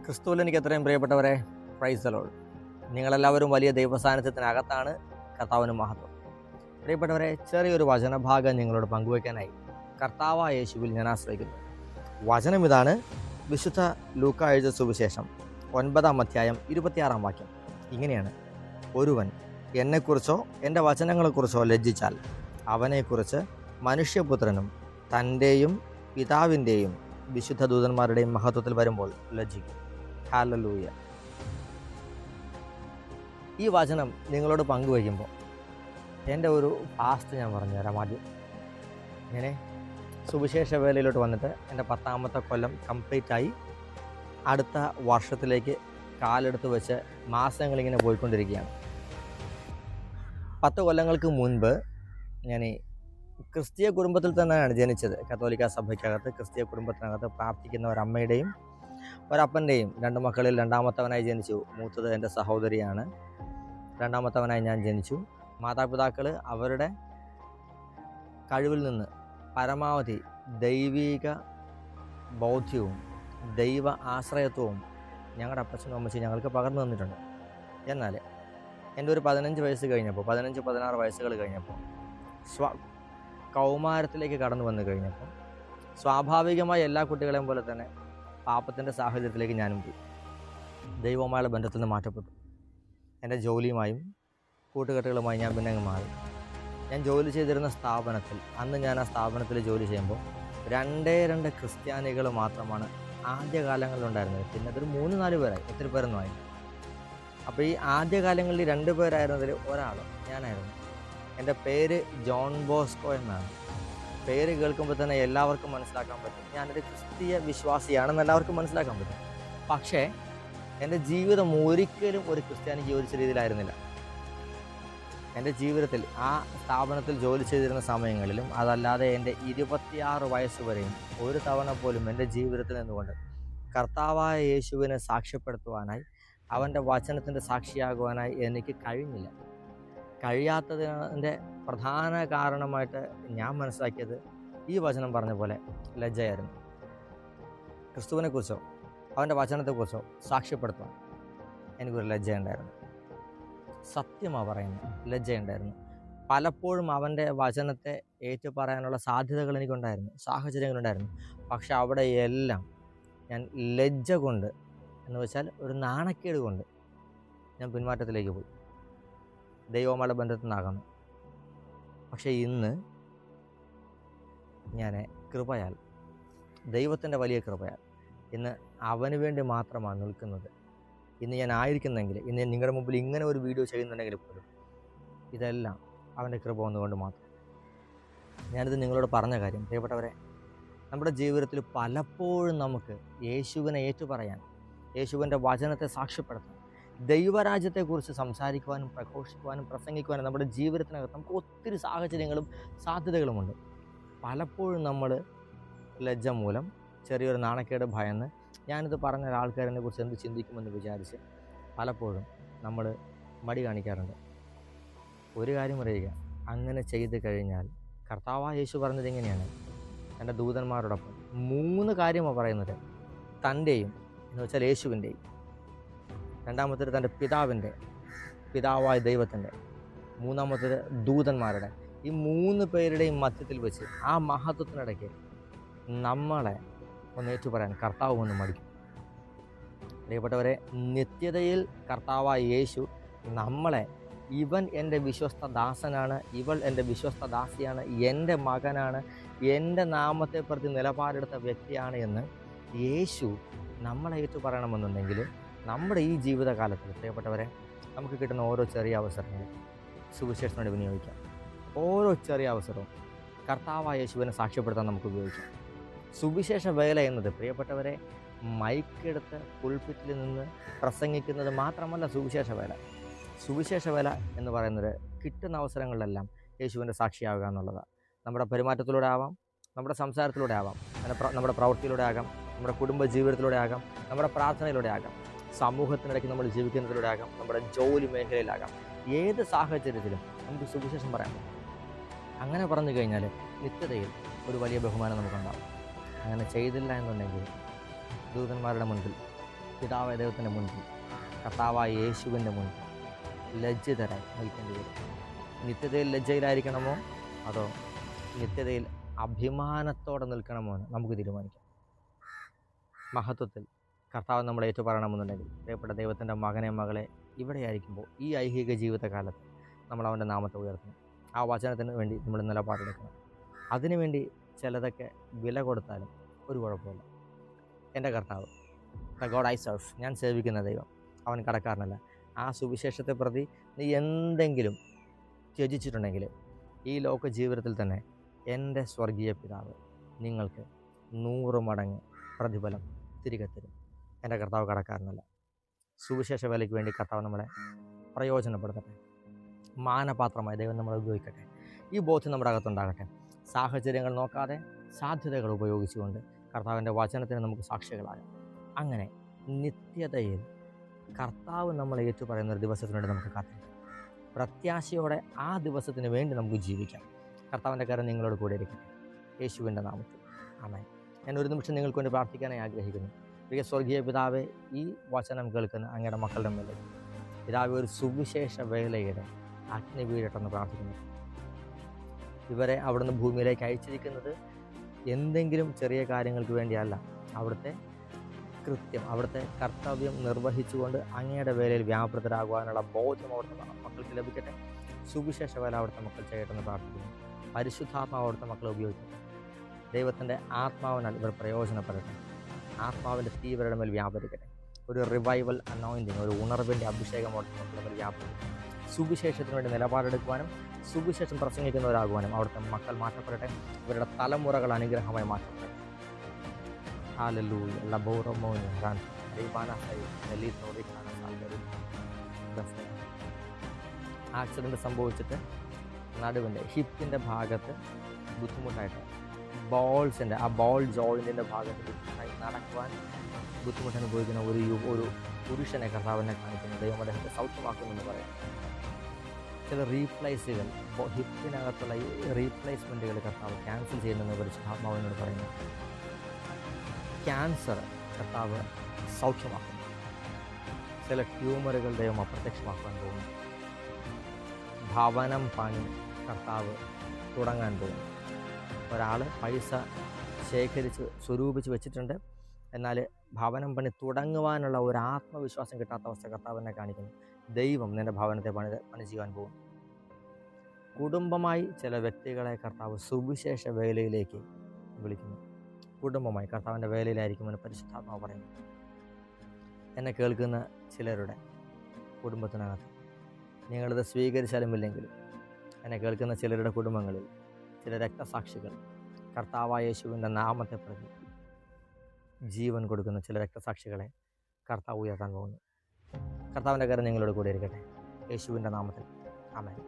ക്രിസ്തുവിൽ എനിക്ക് എത്രയും പ്രിയപ്പെട്ടവരെ, പ്രൈസ് ദി ലോർഡ്. നിങ്ങളെല്ലാവരും വലിയ ദൈവസാന്നിധ്യത്തിനകത്താണ്. കർത്താവിന് മഹത്വം. പ്രിയപ്പെട്ടവരെ, ചെറിയൊരു വചനഭാഗം നിങ്ങളോട് പങ്കുവയ്ക്കാനായി കർത്താവായ യേശുവിൽ ഞാൻ ആശ്രയിക്കുന്നു. വചനം ഇതാണ്. വിശുദ്ധ ലൂക്കാ എഴുതിയ സുവിശേഷം 9-ാം അധ്യായം 26-ാം വാക്യം ഇങ്ങനെയാണ്: ഒരുവൻ എന്നെക്കുറിച്ചോ എൻ്റെ വചനങ്ങളെക്കുറിച്ചോ ലജ്ജിച്ചാൽ അവനെക്കുറിച്ച് മനുഷ്യപുത്രനും തൻ്റെയും പിതാവിൻ്റെയും വിശുദ്ധ ദൂതന്മാരുടെയും മഹത്വത്തിൽ വരുമ്പോൾ ലജ്ജിക്കും. ഹല്ലേലൂയ. ഈ വചനം നിങ്ങളോട് പങ്കുവയ്ക്കുമ്പോൾ എൻ്റെ ഒരു പാസ്റ്റ് ഞാൻ പറഞ്ഞുതരാം. ആദ്യം ഇങ്ങനെ സുവിശേഷ വേലയിലോട്ട് വന്നിട്ട് എൻ്റെ 10ാമത്തെ കൊല്ലം കംപ്ലീറ്റായി. അടുത്ത വർഷത്തിലേക്ക് കാലെടുത്ത് വെച്ച് മാസങ്ങളിങ്ങനെ പോയിക്കൊണ്ടിരിക്കുകയാണ്. 10 കൊല്ലങ്ങൾക്ക് മുൻപ് ഞാൻ ക്രിസ്തീയ കുടുംബത്തിൽ തന്നെയാണ് ജനിച്ചത്. കത്തോലിക്ക സഭയ്ക്കകത്ത് ക്രിസ്തീയ കുടുംബത്തിനകത്ത് പ്രാർത്ഥിക്കുന്ന ഒരമ്മയുടെയും ഒരപ്പൻ്റെയും 2 മക്കളിൽ 2ാമത്തവനായി ജനിച്ചു. മൂത്തത് എൻ്റെ സഹോദരിയാണ്. 2ാമത്തവനായി ഞാൻ ജനിച്ചു. മാതാപിതാക്കൾ അവരുടെ കഴിവിൽ നിന്ന് പരമാവധി ദൈവിക ബോധ്യവും ദൈവ ആശ്രയത്വവും ഞങ്ങളുടെ അപ്പച്ചനും അമ്മച്ചും ഞങ്ങൾക്ക് പകർന്നു തന്നിട്ടുണ്ട്. എന്നാൽ എൻ്റെ ഒരു 15 വയസ്സ് കഴിഞ്ഞപ്പോൾ 15-16 വയസ്സുകൾ കഴിഞ്ഞപ്പോൾ കൗമാരത്തിലേക്ക് കടന്നു വന്നു കഴിഞ്ഞപ്പോൾ സ്വാഭാവികമായി എല്ലാ കുട്ടികളെയും പോലെ തന്നെ പാപത്തിൻ്റെ സാഹചര്യത്തിലേക്ക് ഞാനും പോയി. ദൈവവുമായുള്ള ബന്ധത്തിൽ നിന്ന് മാറ്റപ്പെട്ടു. എൻ്റെ ജോലിയുമായും കൂട്ടുകെട്ടുകളുമായി ഞാൻ പിന്നെ മാറി. ഞാൻ ജോലി ചെയ്തിരുന്ന സ്ഥാപനത്തിൽ, അന്ന് ഞാൻ ആ സ്ഥാപനത്തിൽ ജോലി ചെയ്യുമ്പോൾ 2 ക്രിസ്ത്യാനികൾ മാത്രമാണ് ആദ്യകാലങ്ങളിലുണ്ടായിരുന്നത്. പിന്നെ അതൊരു 3-4 പേരായി, ഒത്തിരി പേരൊന്നും ആയി. അപ്പോൾ ഈ ആദ്യകാലങ്ങളിൽ 2 പേരായിരുന്നതിൽ ഒരാൾ ഞാനായിരുന്നു. എൻ്റെ പേര് ജോൺ ബോസ്കോ എന്നാണ്. പേര് കേൾക്കുമ്പോൾ തന്നെ എല്ലാവർക്കും മനസ്സിലാക്കാൻ പറ്റും ഞാനൊരു ക്രിസ്തീയ വിശ്വാസിയാണെന്ന് എല്ലാവർക്കും മനസ്സിലാക്കാൻ പറ്റും. പക്ഷേ എൻ്റെ ജീവിതം ഒരിക്കലും ഒരു ക്രിസ്ത്യാനി യോജിച്ച രീതിയിലായിരുന്നില്ല. എൻ്റെ ജീവിതത്തിൽ ആ സ്ഥാപനത്തിൽ ജോലി ചെയ്തിരുന്ന സമയങ്ങളിലും അതല്ലാതെ എൻ്റെ 26 വയസ്സ് വരെയും ഒരു തവണ പോലും എൻ്റെ ജീവിതത്തിൽ നിന്നുകൊണ്ട് കർത്താവായ യേശുവിനെ സാക്ഷ്യപ്പെടുത്തുവാനായി, അവൻ്റെ വചനത്തിൻ്റെ സാക്ഷിയാകുവാനായി എനിക്ക് കഴിഞ്ഞില്ല. കഴിയാത്തതിൻ്റെ പ്രധാന കാരണമായിട്ട് ഞാൻ മനസ്സിലാക്കിയത് ഈ വചനം പറഞ്ഞ പോലെ ലജ്ജയായിരുന്നു. ക്രിസ്തുവിനെക്കുറിച്ചോ അവൻ്റെ വചനത്തെക്കുറിച്ചോ സാക്ഷ്യപ്പെടുത്തുവാൻ എനിക്കൊരു ലജ്ജയുണ്ടായിരുന്നു. സത്യമാണ് പറയുന്നത്, ലജ്ജയുണ്ടായിരുന്നു. പലപ്പോഴും അവൻ്റെ വചനത്തെ ഏറ്റുപറയാനുള്ള സാധ്യതകൾ എനിക്കുണ്ടായിരുന്നു, സാഹചര്യങ്ങളുണ്ടായിരുന്നു. പക്ഷെ അവിടെയെല്ലാം ഞാൻ ലജ്ജ കൊണ്ട്, എന്ന് വെച്ചാൽ ഒരു നാണക്കേട് കൊണ്ട് ഞാൻ പിന്മാറ്റത്തിലേക്ക് പോയി. ദൈവവുമായുള്ള ബന്ധത്തിൽ നിന്നാകുന്നു. പക്ഷേ ഇന്ന് ഞാൻ കൃപയാൽ, ദൈവത്തിൻ്റെ വലിയ കൃപയാൽ ഇന്ന് അവന് വേണ്ടി മാത്രമാണ് നിൽക്കുന്നത്. ഇന്ന് ഞാൻ ആയിരിക്കുന്നെങ്കിൽ, ഇന്ന് നിങ്ങളുടെ മുമ്പിൽ ഇങ്ങനെ ഒരു വീഡിയോ ചെയ്യുന്നുണ്ടെങ്കിൽ പോലും ഇതെല്ലാം അവൻ്റെ കൃപ ഒന്നുകൊണ്ട് മാത്രം. ഞാനിത് നിങ്ങളോട് പറഞ്ഞ കാര്യം, പ്രിയപ്പെട്ടവരെ, നമ്മുടെ ജീവിതത്തിൽ പലപ്പോഴും നമുക്ക് യേശുവിനെ ഏറ്റുപറയാൻ, യേശുവിൻ്റെ വചനത്തെ സാക്ഷ്യപ്പെടുത്താൻ, ദൈവരാജ്യത്തെക്കുറിച്ച് സംസാരിക്കുവാനും പ്രഘോഷിക്കുവാനും പ്രസംഗിക്കുവാനും നമ്മുടെ ജീവിതത്തിനകത്ത് നമുക്ക് ഒത്തിരി സാഹചര്യങ്ങളും സാധ്യതകളുമുണ്ട്. പലപ്പോഴും നമ്മൾ ലജ്ജ മൂലം, ചെറിയൊരു നാണക്കേട് ഭയന്ന്, ഞാനിത് പറഞ്ഞ ആൾക്കാരെ കുറിച്ച് എന്ത് ചിന്തിക്കുമെന്ന് വിചാരിച്ച് പലപ്പോഴും നമ്മൾ മടി കാണിക്കാറുണ്ട്. ഒരു കാര്യം അറിയുക, അങ്ങനെ ചെയ്ത് കഴിഞ്ഞാൽ കർത്താവായ യേശു പറഞ്ഞത് എങ്ങനെയാണ്? തൻ്റെ ദൂതന്മാരോടൊപ്പം 3 കാര്യമാണ് പറയുന്നത്. തൻ്റെയും എന്ന് വെച്ചാൽ യേശുവിൻ്റെയും, 2ാമത്തേത് തൻ്റെ പിതാവായ ദൈവത്തിൻ്റെ, 3ാമത്തേത് ദൂതന്മാരുടെ, ഈ 3 പേരുടെയും മധ്യത്തിൽ വെച്ച് ആ മഹത്വത്തിനിടയ്ക്ക് നമ്മളെ ഒന്ന് ഏറ്റുപറയാൻ കർത്താവ് ഒന്ന് മടിക്കും. പ്രിയപ്പെട്ടവരെ, നിത്യതയിൽ കർത്താവായ യേശു നമ്മളെ, ഇവൻ എൻ്റെ വിശ്വസ്ത ദാസനാണ്, ഇവൾ എൻ്റെ വിശ്വസ്ത ദാസിയാണ്, എൻ്റെ മകനാണ്, എൻ്റെ നാമത്തെ പ്രതി നിലപാടെടുത്ത വ്യക്തിയാണ് എന്ന് യേശു നമ്മളെ ഏറ്റുപറയണമെന്നുണ്ടെങ്കിൽ നമ്മുടെ ഈ ജീവിതകാലത്തിൽ, പ്രിയപ്പെട്ടവരെ, നമുക്ക് കിട്ടുന്ന ഓരോ ചെറിയ അവസരങ്ങളും സുവിശേഷത്തിനോട് വിനിയോഗിക്കാം. ഓരോ ചെറിയ അവസരവും കർത്താവായ യേശുവിനെ സാക്ഷ്യപ്പെടുത്താൻ നമുക്ക് ഉപയോഗിക്കാം. സുവിശേഷ വേല എന്നത്, പ്രിയപ്പെട്ടവരെ, മൈക്കെടുത്ത് പുൾപിറ്റിൽ നിന്ന് പ്രസംഗിക്കുന്നത് മാത്രമല്ല സുവിശേഷ വേല. സുവിശേഷ വേല എന്ന് പറയുന്നത് കിട്ടുന്ന അവസരങ്ങളിലെല്ലാം യേശുവിൻ്റെ സാക്ഷിയാവുക എന്നുള്ളതാണ്. നമ്മുടെ പെരുമാറ്റത്തിലൂടെ ആവാം, നമ്മുടെ സംസാരത്തിലൂടെ ആവാം, നമ്മുടെ പ്രവൃത്തിയിലൂടെ ആകാം, നമ്മുടെ കുടുംബ ജീവിതത്തിലൂടെ ആകാം, നമ്മുടെ പ്രാർത്ഥനയിലൂടെ ആകാം, സമൂഹത്തിനിടയ്ക്ക് നമ്മൾ ജീവിക്കുന്നതിലൂടെ ആകാം, നമ്മുടെ ജോലി മേഖലയിലാകാം. ഏത് സാഹചര്യത്തിലും നമുക്ക് സുവിശേഷം പറയാൻ പറ്റും. അങ്ങനെ പറഞ്ഞു കഴിഞ്ഞാൽ നിത്യതയിൽ ഒരു വലിയ ബഹുമാനം നമുക്കുണ്ടാകും. അങ്ങനെ ചെയ്തില്ല എന്നുണ്ടെങ്കിൽ ദൂതന്മാരുടെ മുൻപിൽ പിതാവായ ദൈവത്തിൻ്റെ മുൻപിൽ, കർത്താവായ യേശുവിൻ്റെ മുൻപിൽ ലജ്ജിതരായി നിൽക്കേണ്ടി വരും. നിത്യതയിൽ ലജ്ജയിലായിരിക്കണമോ അതോ നിത്യതയിൽ അഭിമാനത്തോടെ നിൽക്കണമോ എന്ന് നമുക്ക് തീരുമാനിക്കാം. മഹത്വത്തിൽ കർത്താവ് നമ്മളെ ഏറ്റുപറയണമെന്നുണ്ടെങ്കിൽ പ്രിയപ്പെട്ട ദൈവത്തിൻ്റെ മകനെ മകളെ ഇവിടെയായിരിക്കുമ്പോൾ ഈ ഐഹിക ജീവിതകാലത്ത് നമ്മൾ അവൻ്റെ നാമത്തെ ഉയർത്തണം. ആ വചനത്തിന് വേണ്ടി നമ്മൾ നിലപാടെടുക്കണം. അതിനുവേണ്ടി ചിലതൊക്കെ വില കൊടുത്താലും ഒരു കുഴപ്പമില്ല. എൻ്റെ കർത്താവ്, ദ ഗോഡ് ഐ സർവ്, ഞാൻ സേവിക്കുന്ന ദൈവം, അവൻ കടക്കാരനല്ല. ആ സുവിശേഷത്തെ പ്രതി നീ എന്തെങ്കിലും ത്യജിച്ചിട്ടുണ്ടെങ്കിൽ ഈ ലോക ജീവിതത്തിൽ തന്നെ എൻ്റെ സ്വർഗീയ പിതാവ് നിങ്ങൾക്ക് 100 മടങ്ങ് പ്രതിഫലം തിരികെ തരും. എൻ്റെ കർത്താവ് കടക്കാരനല്ല. സുവിശേഷ വേലയ്ക്ക് വേണ്ടി കർത്താവ് നമ്മളെ പ്രയോജനപ്പെടുത്തട്ടെ. മാനപാത്രമായി ദൈവം നമ്മളെ ഉപയോഗിക്കട്ടെ. ഈ ബോധ്യം നമ്മുടെ അകത്തുണ്ടാകട്ടെ. സാഹചര്യങ്ങൾ നോക്കാതെ സാധ്യതകൾ ഉപയോഗിച്ചുകൊണ്ട് കർത്താവിൻ്റെ വചനത്തിന് നമുക്ക് സാക്ഷികളാകാം. അങ്ങനെ നിത്യതയിൽ കർത്താവ് നമ്മളെ ഏറ്റുപറയുന്ന ഒരു ദിവസത്തിന് വേണ്ടി നമുക്ക് കാത്തിരിക്കാം. പ്രത്യാശയോടെ ആ ദിവസത്തിന് വേണ്ടി നമുക്ക് ജീവിക്കാം. കർത്താവിൻ്റെ കാര്യം നിങ്ങളോട് കൂടെ ഇരിക്കട്ടെ. യേശുവിൻ്റെ നാമത്തിൽ ആമേൻ. ഞാൻ ഒരു നിമിഷം നിങ്ങൾക്ക് വേണ്ടി പ്രാർത്ഥിക്കാനായി ആഗ്രഹിക്കുന്നു. പ്രിയ സ്വർഗീയ പിതാവേ, ഈ വചനം കേൾക്കുന്ന അങ്ങയുടെ മക്കളുടെ മേലെ പിതാവ് ഒരു സുവിശേഷ വേലയുടെ അഗ്നി വീഴട്ടെന്ന് പ്രാർത്ഥിക്കുന്നു. ഇവരെ അവിടുന്ന് ഭൂമിയിലേക്ക് അയച്ചിരിക്കുന്നത് എന്തെങ്കിലും ചെറിയ കാര്യങ്ങൾക്ക് വേണ്ടിയല്ല. അവിടുത്തെ കൃത്യം, അവിടുത്തെ കർത്തവ്യം നിർവഹിച്ചുകൊണ്ട് അങ്ങയുടെ വേലയിൽ വ്യാപൃതരാകുവാനുള്ള ബോധ്യം അവിടുത്തെ മക്കൾക്ക് ലഭിക്കട്ടെ. സുവിശേഷ വേല അവിടുത്തെ മക്കൾ ചെയ്യട്ടെന്ന് പ്രാർത്ഥിക്കുന്നു. പരിശുദ്ധാത്മാവ് അവിടുത്തെ മക്കളെ ഉപയോഗിക്കട്ടെ. ദൈവത്തിൻ്റെ ആത്മാവിനാൽ ഇവർ പ്രയോജനപ്പെടട്ടെ. ആത്മാവിൻ്റെ തീ ഇവരുടെ മേൽ വ്യാപരിക്കട്ടെ. ഒരു റിവൈവൽ അനോയിൻറ്റിങ്, ഒരു ഉണർവിൻ്റെ അഭിഷേകം അവിടുത്തെ മക്കളുടെ മേൽ വ്യാപരിക്കട്ടെ. സുവിശേഷത്തിന് വേണ്ടി നിലപാടെടുക്കുവാനും സുവിശേഷം പ്രസംഗിക്കുന്നവരാകുവാനും അവിടുത്തെ മക്കൾ മാറ്റപ്പെടട്ടെ. ഇവരുടെ തലമുറകൾ അനുഗ്രഹമായി മാറ്റപ്പെടട്ടെ. ഹല്ലേലൂയ. ആക്സിഡൻറ്റ് സംഭവിച്ചിട്ട് നടുവിൻ്റെ ഹിപ്പിൻ്റെ ഭാഗത്ത് ബുദ്ധിമുട്ടായിട്ട്, ബോൾസിൻ്റെ ആ ബോൾ ജോയിൻറ്റിൻ്റെ ഭാഗത്ത് ബുദ്ധിമുട്ടായി നടക്കുവാൻ ബുദ്ധിമുട്ട് അനുഭവിക്കുന്ന ഒരു പുരുഷനെ കർത്താവിനെ കാണിക്കുന്നു. ദൈവം അദ്ദേഹത്തെ സൗഖ്യമാക്കുമെന്ന് പറയാം. ചില റീപ്ലേസുകൾ, ഹിപ്പിനകത്തുള്ള ഈ റീപ്ലേസ്മെൻറ്റുകൾ കർത്താവ് ക്യാൻസൽ ചെയ്യുന്നതെന്ന് പരിശുദ്ധാത്മാവിനോട് പറയുന്നു. ക്യാൻസർ കർത്താവ് സൗഖ്യമാക്കുന്നു. ചില ട്യൂമറുകൾ ദൈവം അപ്രത്യക്ഷമാക്കാൻ പോകുന്നു. ഭവനം പണി കർത്താവ് തുടങ്ങാൻ പോകുന്നു. ഒരാൾ പൈസ ശേഖരിച്ച് സ്വരൂപിച്ച് വെച്ചിട്ടുണ്ട്, എന്നാൽ ഭവനം പണി തുടങ്ങുവാനുള്ള ഒരു ആത്മവിശ്വാസം കിട്ടാത്ത അവസ്ഥ കർത്താവിനെ കാണിക്കുന്നു. ദൈവം നിൻ്റെ ഭവനത്തെ പണി ചെയ്യാൻ പോകുന്നു. കുടുംബമായി ചില വ്യക്തികളെ കർത്താവ് സുവിശേഷ വേലയിലേക്ക് വിളിക്കുന്നു. കുടുംബമായി കർത്താവിൻ്റെ വേലയിലായിരിക്കുമെന്ന് പരിശുദ്ധാത്മാവ് പറയുന്നു. എന്നെ കേൾക്കുന്ന ചിലരുടെ കുടുംബത്തിനകത്ത് നിങ്ങളിത് സ്വീകരിച്ചാലും ഇല്ലെങ്കിലും എന്നെ കേൾക്കുന്ന ചിലരുടെ കുടുംബങ്ങളിൽ ചില രക്തസാക്ഷികൾ കർത്താവായ യേശുവിൻ്റെ നാമത്തെ പ്രതി ജീവൻ കൊടുക്കുന്ന ചില രക്തസാക്ഷികളെ കർത്താവ് ഉയർത്താൻ പോകുന്നു. കർത്താവിൻ്റെ കാര്യം നിങ്ങളോട് കൂടി ഇരിക്കട്ടെ. യേശുവിൻ്റെ നാമത്തിൽ ആമേൻ.